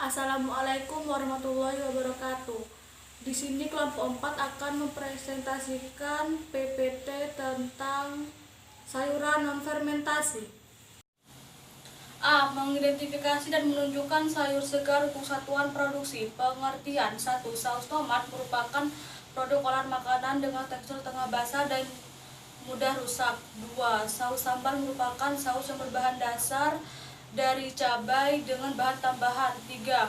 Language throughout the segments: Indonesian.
Assalamualaikum warahmatullahi wabarakatuh. Di sini kelompok 4 akan mempresentasikan PPT tentang sayuran non-fermentasi. A. Mengidentifikasi dan menunjukkan sayur segar untuk satuan produksi. Pengertian 1. Saus tomat merupakan produk olahan makanan dengan tekstur tengah basah dan mudah rusak. 2. Saus sambal merupakan saus yang berbahan dasar dari cabai dengan bahan tambahan. 3.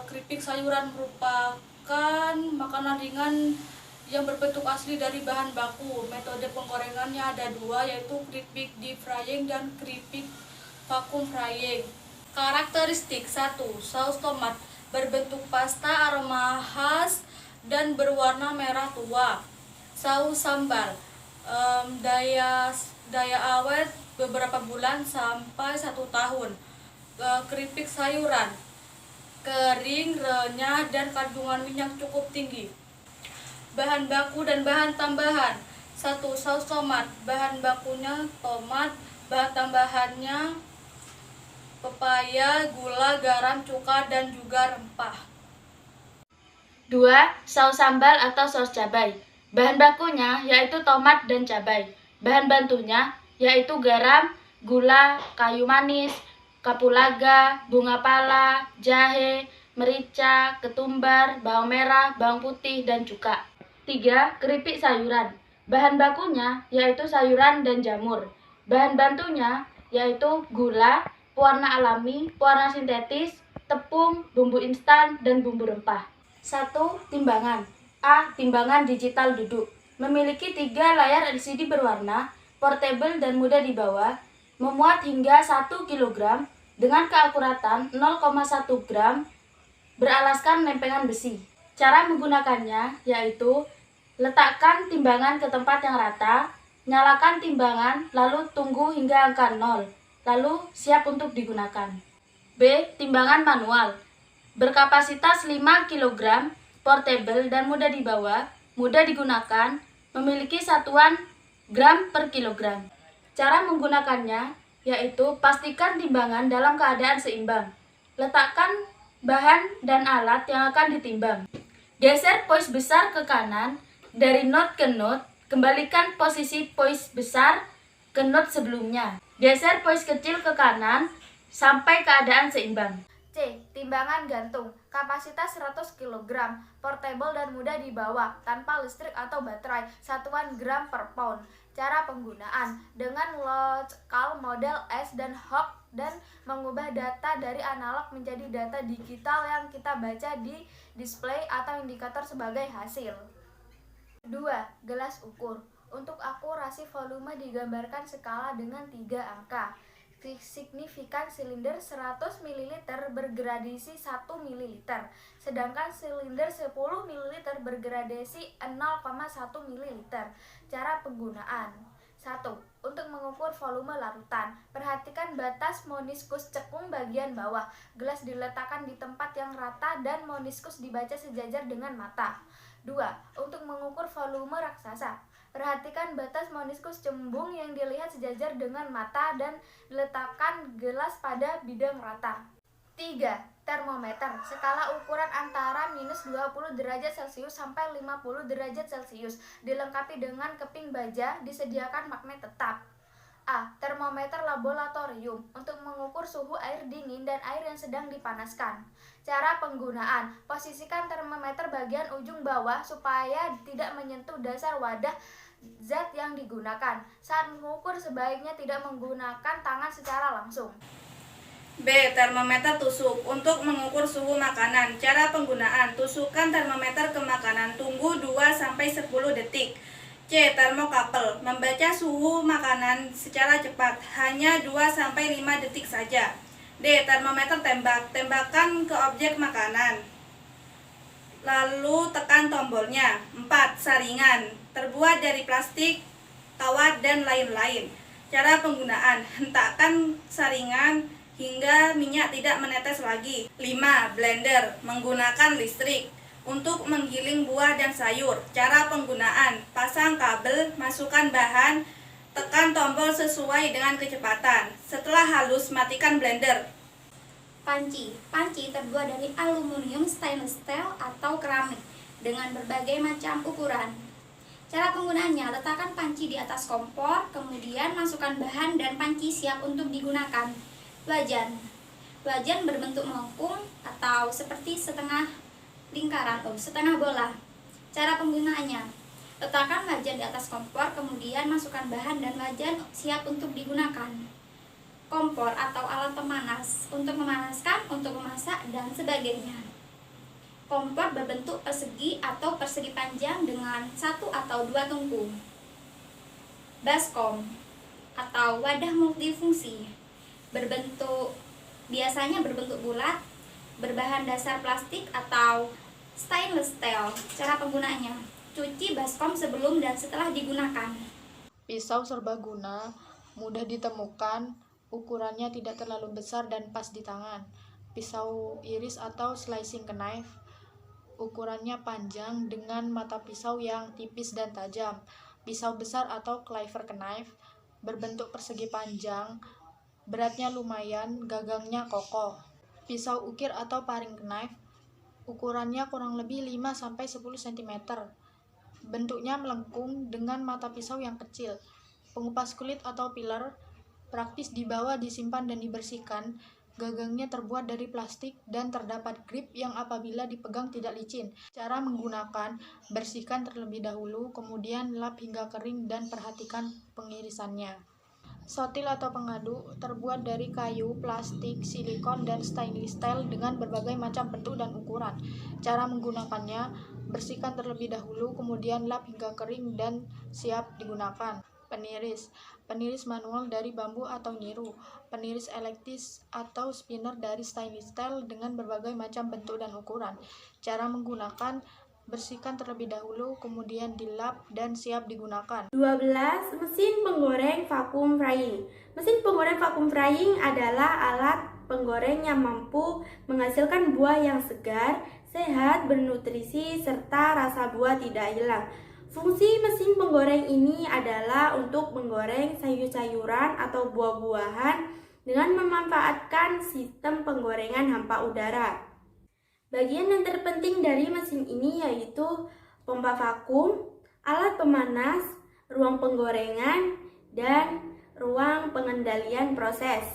Keripik sayuran merupakan makanan ringan yang berbentuk asli dari bahan baku. Metode penggorengannya ada dua, yaitu keripik deep frying dan keripik vacuum frying. Karakteristik 1. Saus tomat berbentuk pasta, aroma khas, dan berwarna merah tua. Saus sambal daya awet beberapa bulan sampai 1 tahun. Keripik sayuran kering, renyah, dan kandungan minyak cukup tinggi. Bahan baku dan bahan tambahan. 1. Saus tomat. Bahan bakunya tomat, bahan tambahannya pepaya, gula, garam, cuka, dan juga rempah. 2. Saus sambal atau saus cabai. Bahan bakunya yaitu tomat dan cabai. Bahan bantunya yaitu garam, gula, kayu manis, kapulaga, bunga pala, jahe, merica, ketumbar, bawang merah, bawang putih, dan cuka. 3. Keripik sayuran. Bahan bakunya yaitu sayuran dan jamur. Bahan bantunya yaitu gula, pewarna alami, pewarna sintetis, tepung, bumbu instan, dan bumbu rempah. 1. Timbangan. A. Timbangan digital duduk. Memiliki 3 layar LCD berwarna, portable dan mudah dibawa, memuat hingga 1 kg dengan keakuratan 0,1 gram, beralaskan lempengan besi. Cara menggunakannya yaitu letakkan timbangan ke tempat yang rata, nyalakan timbangan, lalu tunggu hingga angka 0, lalu siap untuk digunakan. B. Timbangan manual. Berkapasitas 5 kg, portable dan mudah dibawa, mudah digunakan, memiliki satuan gram per kilogram. Cara menggunakannya yaitu pastikan timbangan dalam keadaan seimbang. Letakkan bahan dan alat yang akan ditimbang. Geser pois besar ke kanan dari not ke not, kembalikan posisi pois besar ke not sebelumnya. Geser pois kecil ke kanan sampai keadaan seimbang. C. Timbangan gantung. Kapasitas 100 kg, portable dan mudah dibawa, tanpa listrik atau baterai, satuan gram per pound. Cara penggunaan dengan local model S dan Hawk dan mengubah data dari analog menjadi data digital yang kita baca di display atau indikator sebagai hasil. 2. Gelas ukur. Untuk akurasi volume digambarkan skala dengan 3 angka. Signifikan silinder 100 ml bergradasi 1 ml, sedangkan silinder 10 ml bergradasi 0,1 ml. Cara penggunaan. 1. Untuk mengukur volume larutan, perhatikan batas moniskus cekung bagian bawah. Gelas diletakkan di tempat yang rata dan moniskus dibaca sejajar dengan mata. 2. Untuk mengukur volume raksasa, perhatikan batas moniskus cembung yang dilihat sejajar dengan mata dan letakkan gelas pada bidang rata. 3. Termometer. Skala ukuran antara minus 20 derajat Celcius sampai 50 derajat Celcius. Dilengkapi dengan keping baja, disediakan magnet tetap. A. Termometer laboratorium untuk mengukur suhu air dingin dan air yang sedang dipanaskan. Cara penggunaan. Posisikan termometer bagian ujung bawah supaya tidak menyentuh dasar wadah zat yang digunakan. Saat mengukur sebaiknya tidak menggunakan tangan secara langsung. B. Termometer tusuk untuk mengukur suhu makanan. Cara penggunaan. Tusukkan termometer ke makanan, tunggu 2-10 detik. C. Termokapel membaca suhu makanan secara cepat, hanya 2-5 detik saja. D. Termometer tembak. Tembakan ke objek makanan, lalu tekan tombolnya. 4. Saringan terbuat dari plastik, kawat, dan lain-lain. Cara penggunaan. Hentakkan saringan hingga minyak tidak menetes lagi. 5. Blender menggunakan listrik untuk menggiling buah dan sayur. Cara penggunaan. Pasang kabel, masukkan bahan, tekan tombol sesuai dengan kecepatan. Setelah halus, matikan blender. Panci. Panci terbuat dari aluminium, stainless steel, atau keramik dengan berbagai macam ukuran. Cara penggunaannya, letakkan panci di atas kompor, kemudian masukkan bahan dan panci siap untuk digunakan. Wajan. Wajan berbentuk melengkung atau seperti setengah lingkaran atau setengah bola. Cara penggunaannya, letakkan wajan di atas kompor, kemudian masukkan bahan dan wajan siap untuk digunakan. Kompor atau alat pemanas untuk memanaskan, untuk memasak, dan sebagainya. Kompor berbentuk persegi atau persegi panjang dengan 1 atau 2 tungku. Baskom atau wadah multifungsi biasanya berbentuk bulat, berbahan dasar plastik atau stainless steel. Cara penggunaannya, cuci baskom sebelum dan setelah digunakan. Pisau serbaguna, mudah ditemukan, ukurannya tidak terlalu besar dan pas di tangan. Pisau iris atau slicing knife, ukurannya panjang dengan mata pisau yang tipis dan tajam. Pisau besar atau cleaver knife, berbentuk persegi panjang, beratnya lumayan, gagangnya kokoh. Pisau ukir atau paring knife, ukurannya kurang lebih 5-10 cm. Bentuknya melengkung dengan mata pisau yang kecil. Pengupas kulit atau peeler, praktis dibawa, disimpan dan dibersihkan. Gagangnya terbuat dari plastik dan terdapat grip yang apabila dipegang tidak licin. Cara menggunakan, bersihkan terlebih dahulu, kemudian lap hingga kering dan perhatikan pengirisannya. Sotil atau pengaduk, terbuat dari kayu, plastik, silikon, dan stainless steel dengan berbagai macam bentuk dan ukuran. Cara menggunakannya, bersihkan terlebih dahulu, kemudian lap hingga kering dan siap digunakan. Peniris. Peniris manual dari bambu atau nyiru. Peniris elektris atau spinner dari stainless steel dengan berbagai macam bentuk dan ukuran. Cara menggunakan, bersihkan terlebih dahulu, kemudian dilap dan siap digunakan. 12. Mesin penggoreng vacuum frying. Mesin penggoreng vacuum frying adalah alat penggoreng yang mampu menghasilkan buah yang segar, sehat, bernutrisi, serta rasa buah tidak hilang. Fungsi mesin penggoreng ini adalah untuk menggoreng sayur-sayuran atau buah-buahan dengan memanfaatkan sistem penggorengan hampa udara. Bagian yang terpenting dari mesin ini yaitu pompa vakum, alat pemanas, ruang penggorengan, dan ruang pengendalian proses.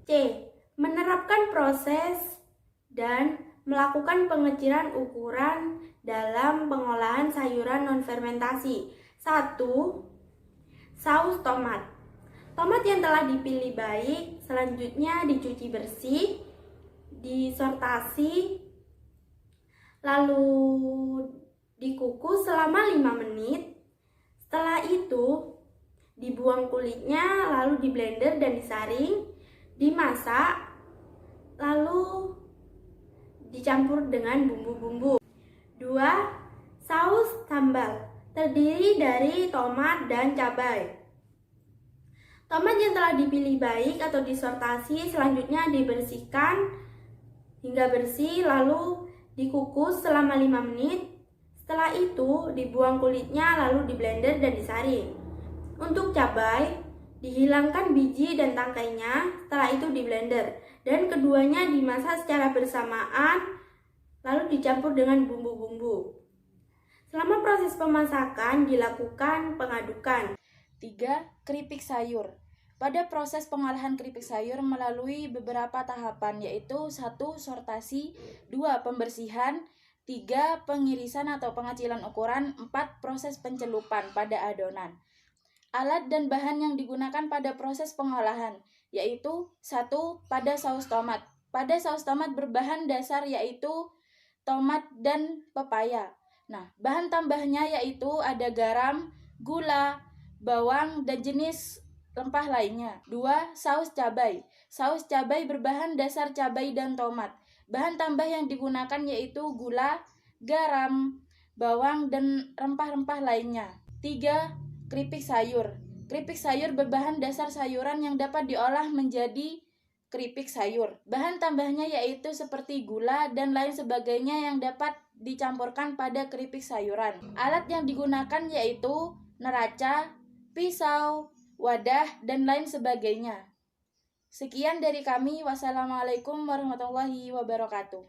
C. Menerapkan proses dan melakukan pengecilan ukuran dalam pengolahan sayuran non-fermentasi. 1. Saus tomat. Tomat yang telah dipilih baik selanjutnya dicuci bersih, disortasi, lalu dikukus selama 5 menit. Setelah itu dibuang kulitnya, lalu di blender dan disaring, dimasak, lalu dicampur dengan bumbu-bumbu. 2. Saus sambal, terdiri dari tomat dan cabai. Tomat yang telah dipilih baik atau disortasi selanjutnya dibersihkan hingga bersih, lalu dikukus selama 5 menit. Setelah itu dibuang kulitnya, lalu di blender dan disaring. Untuk cabai, dihilangkan biji dan tangkainya, setelah itu di blender, dan keduanya dimasak secara bersamaan, lalu dicampur dengan bumbu-bumbu. Selama proses pemasakan dilakukan pengadukan. 3. Keripik sayur. Pada proses pengolahan keripik sayur melalui beberapa tahapan, yaitu 1. Sortasi, 2. Pembersihan, 3. Pengirisan atau pengecilan ukuran, 4. Proses pencelupan pada adonan. Alat dan bahan yang digunakan pada proses pengolahan, yaitu 1. Pada saus tomat. Pada saus tomat berbahan dasar yaitu tomat dan pepaya. Nah, bahan tambahnya yaitu ada garam, gula, bawang, dan jenis rempah lainnya. 2. Saus cabai. Saus cabai berbahan dasar cabai dan tomat. Bahan tambah yang digunakan yaitu gula, garam, bawang, dan rempah-rempah lainnya. 3. Keripik sayur. Keripik sayur berbahan dasar sayuran yang dapat diolah menjadi keripik sayur. Bahan tambahnya yaitu seperti gula dan lain sebagainya yang dapat dicampurkan pada keripik sayuran. Alat yang digunakan yaitu neraca, pisau, wadah, dan lain sebagainya. Sekian dari kami. Wassalamualaikum warahmatullahi wabarakatuh.